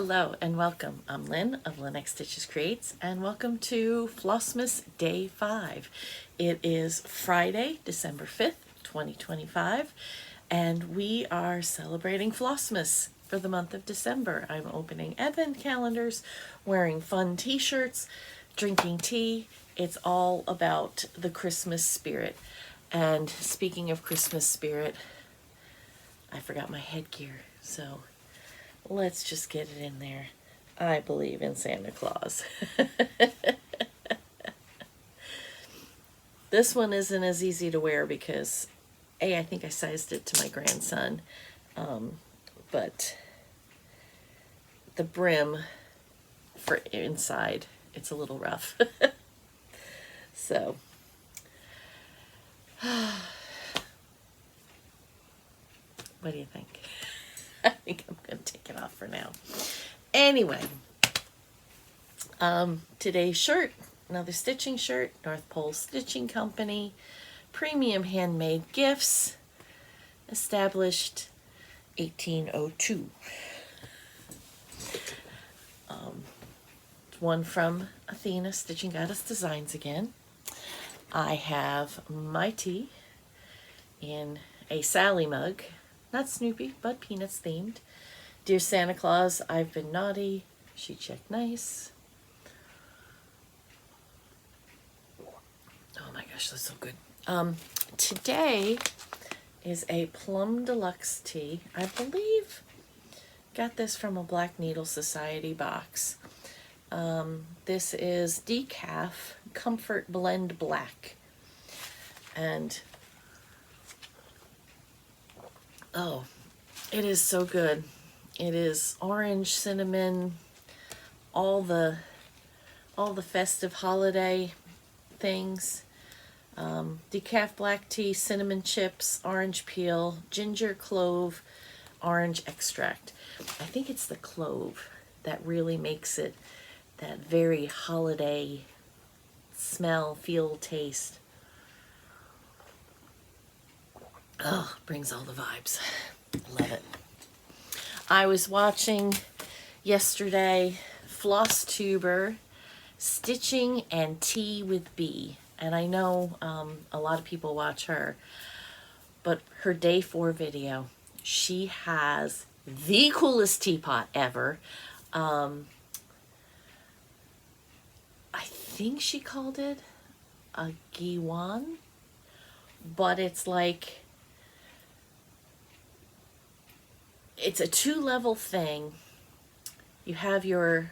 Hello and welcome. I'm Lynn of Lynn X Stitches Creates, and welcome to Flossmas Day 5. It is Friday, December 5th, 2025, and we are celebrating Flossmas for the month of December. I'm opening advent calendars, wearing fun t-shirts, drinking tea. It's all about the Christmas spirit. And speaking of Christmas spirit, I forgot my headgear, so let's just get it in there. I believe in Santa Claus. This one isn't as easy to wear because, I think I sized it to my grandson, but the brim for inside, it's a little rough. So, what do you think? I think I'm going to take it off for now. Anyway, today's shirt, another stitching shirt, North Pole Stitching Company, premium handmade gifts, established 1802. One from Athena, Stitching Goddess Designs again. I have my tea in a Sally mug. Not Snoopy, but Peanuts themed. Dear Santa Claus, I've been naughty. She checked nice. Oh my gosh, that's so good. Today is a Plum Deluxe tea. I believe got this from a Black Needle Society box. This is Decaf Comfort Blend Black. And oh, it is so good. It is orange, cinnamon, all the festive holiday things. Decaf black tea, cinnamon chips, orange peel, ginger, clove, orange extract. I think it's the clove that really makes it that very holiday smell, feel, taste. Oh, brings all the vibes. Love it. I was watching yesterday FlossTuber Stitching and Tea with Bee, and I know a lot of people watch her, but her day 4 video, she has the coolest teapot ever. I think she called it a Giwan, but it's like, it's a 2-level thing. You have your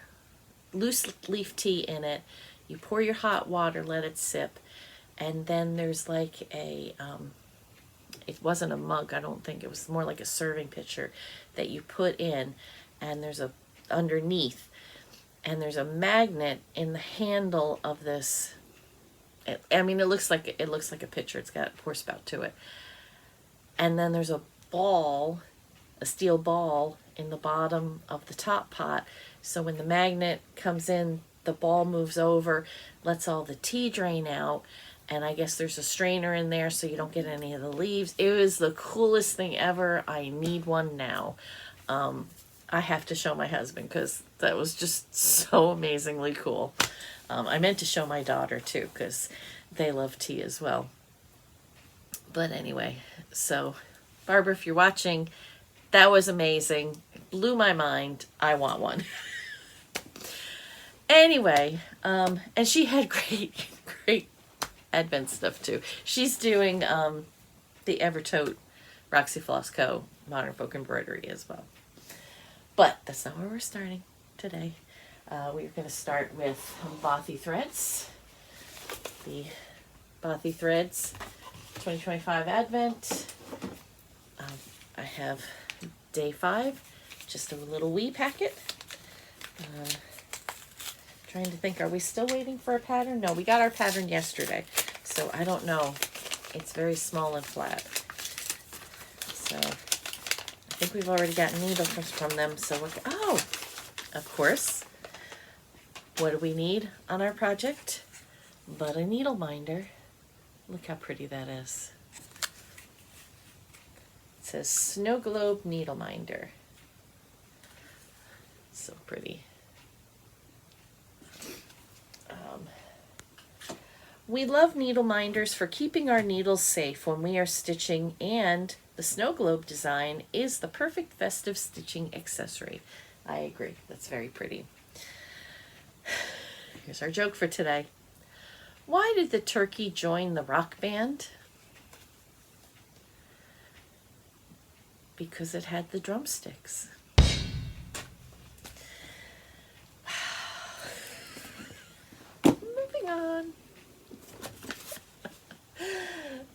loose leaf tea in it. You pour your hot water, let it sip, and then there's like a, it wasn't a mug, I don't think, it was more like a serving pitcher that you put in, and there's a, underneath, and there's a magnet in the handle of this. I mean, it looks like a pitcher. It's got a pour spout to it, and then there's a ball, a steel ball in the bottom of the top pot. So when the magnet comes in, the ball moves over, lets all the tea drain out, and I guess there's a strainer in there so you don't get any of the leaves. It was the coolest thing ever. I need one now. I have to show my husband because that was just so amazingly cool. I meant to show my daughter too because they love tea as well. But anyway, so Barbara, if you're watching, that was amazing. It blew my mind. I want one. Anyway, and she had great Advent stuff too. She's doing the Evertote Roxy Floss Co. Modern Folk Embroidery as well. But that's not where we're starting today. We're going to start with Bothy Threads. The Bothy Threads 2025 Advent. I have day 5, just a little wee packet. Trying to think, are we still waiting for a pattern? No, we got our pattern yesterday, so I don't know. It's very small and flat. So I think we've already gotten needles from them, so we're, oh, of course. What do we need on our project? But a needle minder. Look how pretty that is. It says Snow Globe Needle Minder. So pretty. We love needle minders for keeping our needles safe when we are stitching, and the snow globe design is the perfect festive stitching accessory. I agree. That's very pretty. Here's our joke for today. Why did the turkey join the rock band? Because it had the drumsticks. Moving on.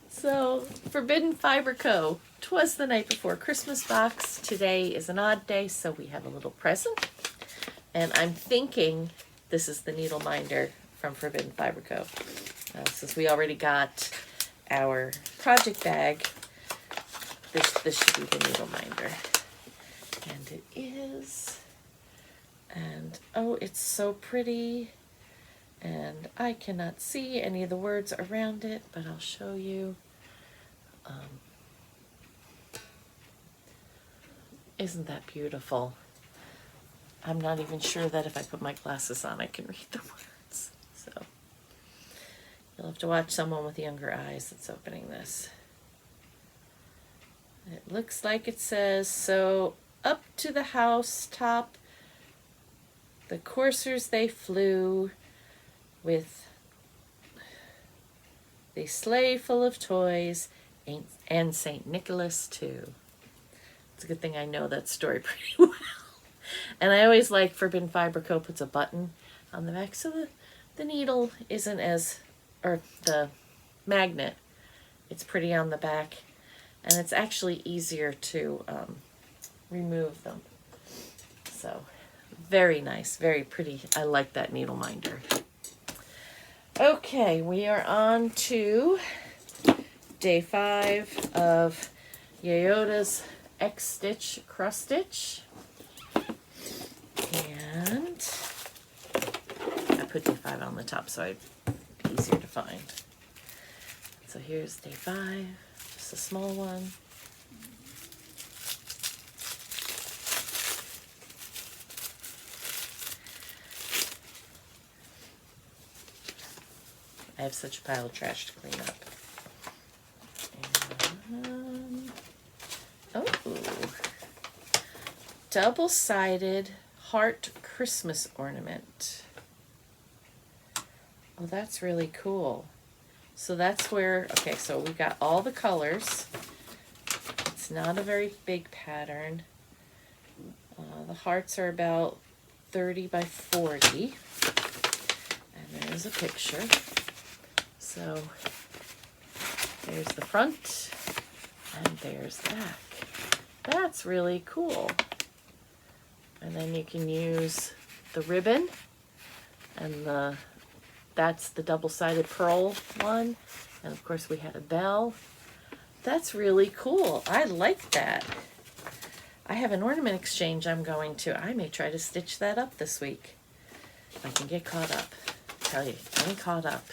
So, Forbidden Fiber Co. 'Twas the night before Christmas box. Today is an odd day, so we have a little present. And I'm thinking this is the needle minder from Forbidden Fiber Co. Since we already got our project bag, this should be the needle minder. And it is. And oh, it's so pretty. And I cannot see any of the words around it, but I'll show you. Isn't that beautiful? I'm not even sure that if I put my glasses on I can read the words. So you'll have to watch someone with younger eyes that's opening this. It looks like it says, so up to the house top, the coursers they flew, with the sleigh full of toys, and St. Nicholas too. It's a good thing I know that story pretty well. And I always like Forbidden Fiber Co. puts a button on the back so the needle isn't as, or the magnet, it's pretty on the back. And it's actually easier to remove them. So, very nice, very pretty. I like that needle minder. Okay, we are on to day 5 of Yoyota's X-Stitch Cross Stitch. And I put day 5 on the top so it'd be easier to find. So here's day 5, just a small one. I have such a pile of trash to clean up. And, oh, double-sided heart Christmas ornament. Oh, that's really cool. So that's where, okay, so we got all the colors. It's not a very big pattern. The hearts are about 30 by 40. And there's a picture. So there's the front and there's the back. That's really cool. And then you can use the ribbon, and that's the double-sided pearl one. And of course we had a bell. That's really cool. I like that. I have an ornament exchange I'm going to. I may try to stitch that up this week if I can get caught up. I tell you, getting caught up.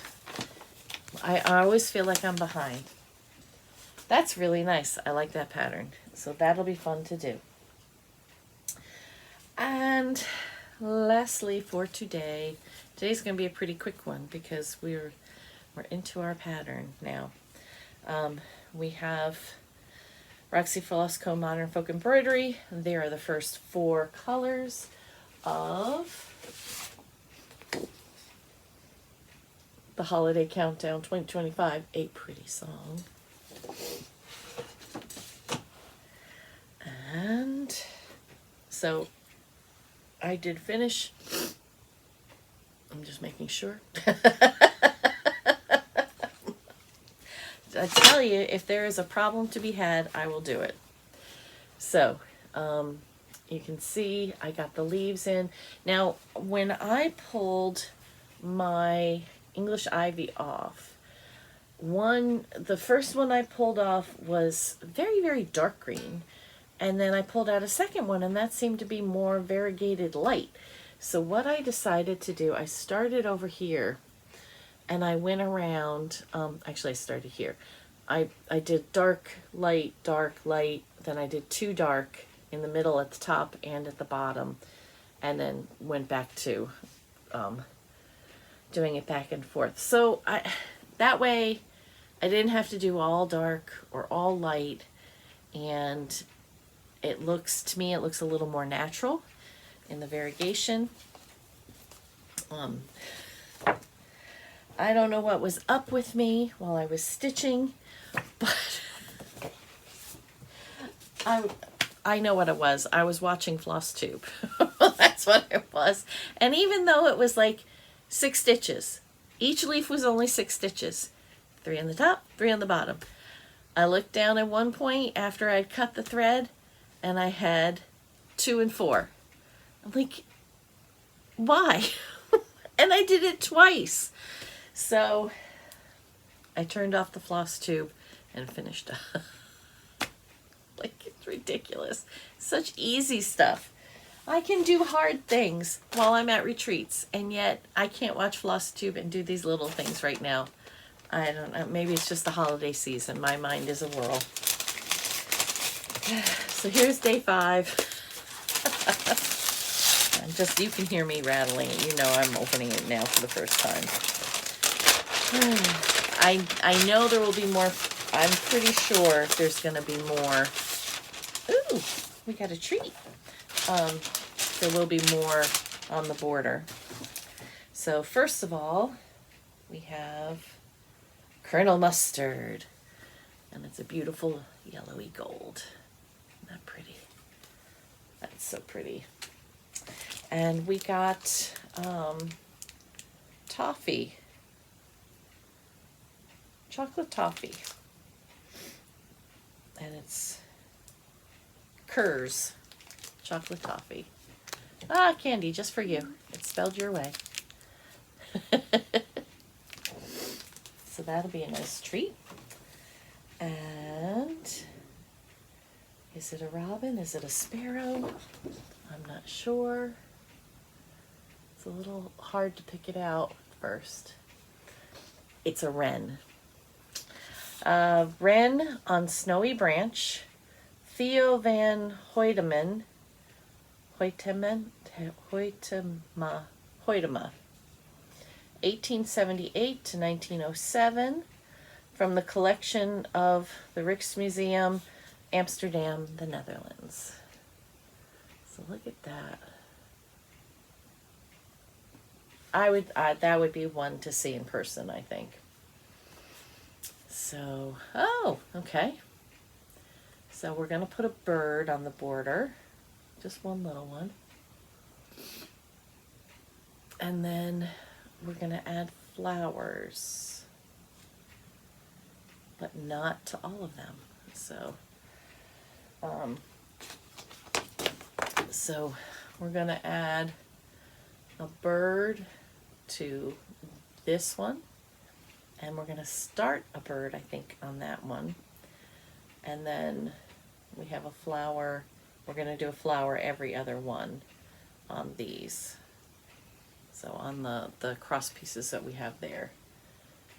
I always feel like I'm behind. That's really nice. I like that pattern. So that'll be fun to do. And lastly for today, today's going to be a pretty quick one because we're into our pattern now. We have Roxy Velasco Modern Folk Embroidery. There are the first 4 colors of the Holiday Countdown 2025, A Pretty Song. And so I did finish. I'm just making sure. I tell you, if there is a problem to be had, I will do it. So, you can see I got the leaves in. Now, when I pulled my English ivy off, the first one I pulled off was very, very dark green. And then I pulled out a second one, and that seemed to be more variegated light. So what I decided to do, I started over here, and I went around, actually I started here. I did dark, light, then I did 2 dark in the middle at the top and at the bottom. and then went back to doing it back and forth. So that way I didn't have to do all dark or all light, and it looks, to me, it looks a little more natural in the variegation. I don't know what was up with me while I was stitching, but I know what it was. I was watching Floss Tube. That's what it was. And even though it was like 6 stitches, each leaf was only 6 stitches, 3 on the top, 3 on the bottom. I looked down at one point after I'd cut the thread, and I had 2 and 4. I'm like, why? And I did it twice. So I turned off the Floss Tube and finished up. Like, it's ridiculous. Such easy stuff. I can do hard things while I'm at retreats, and yet I can't watch Floss Tube and do these little things right now. I don't know. Maybe it's just the holiday season. My mind is a whirl. So here's day 5. And just, you can hear me rattling it. You know I'm opening it now for the first time. I know there will be more. I'm pretty sure there's going to be more. Ooh, we got a treat. There will be more on the border. So first of all, we have Colonel Mustard, and it's a beautiful yellowy gold. Isn't that pretty? That's so pretty. And we got toffee, chocolate toffee, and it's Kurz chocolate toffee. Ah, candy just for you. It's spelled your way. So that'll be a nice treat. And is it a robin? Is it a sparrow? I'm not sure. It's a little hard to pick it out first. It's a wren. Wren on Snowy Branch. Theo van Hoytema, 1878 to 1907, from the collection of the Rijksmuseum, Amsterdam, the Netherlands. So look at that. That would be one to see in person, I think. So, oh, okay. So we're going to put a bird on the border, just one little one. And then we're going to add flowers, but not to all of them. So we're going to add a bird to this one, and we're going to start a bird, I think, on that one. And then we have a flower. We're going to do a flower every other one on these. So on the cross pieces that we have there.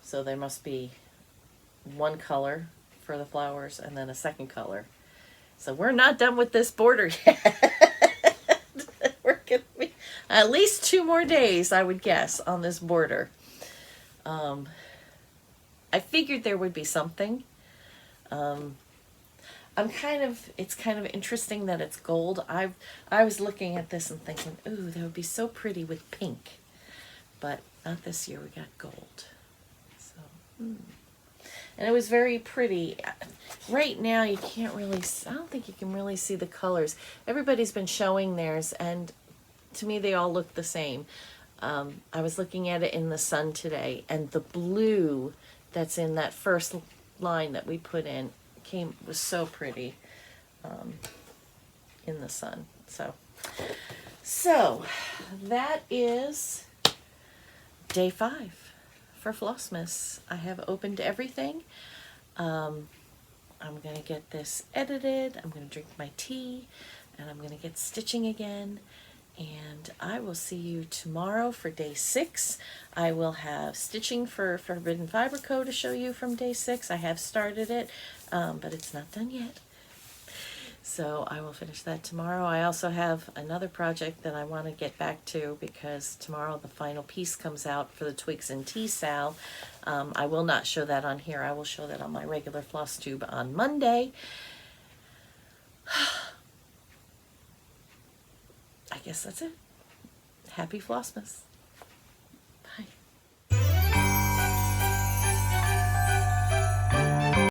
So there must be one color for the flowers and then a second color. So we're not done with this border yet. We're going to be at least 2 more days, I would guess, on this border. I figured there would be something. It's kind of interesting that it's gold. I was looking at this and thinking, ooh, that would be so pretty with pink. But not this year, we got gold. So, and it was very pretty. Right now, you can't really, I don't think you can really see the colors. Everybody's been showing theirs, and to me, they all look the same. I was looking at it in the sun today, and the blue that's in that first line that we put in was so pretty in the sun. So that is day 5 for Flossmas. I have opened everything. I'm going to get this edited. I'm going to drink my tea, and I'm going to get stitching again. And I will see you tomorrow for day 6. I will have stitching for Forbidden Fiber Co. to show you from day 6. I have started it, but it's not done yet. So I will finish that tomorrow. I also have another project that I want to get back to because tomorrow the final piece comes out for the Twigs and Tea Sal. I will not show that on here. I will show that on my regular floss tube on Monday. I guess that's it. Happy Flossmas.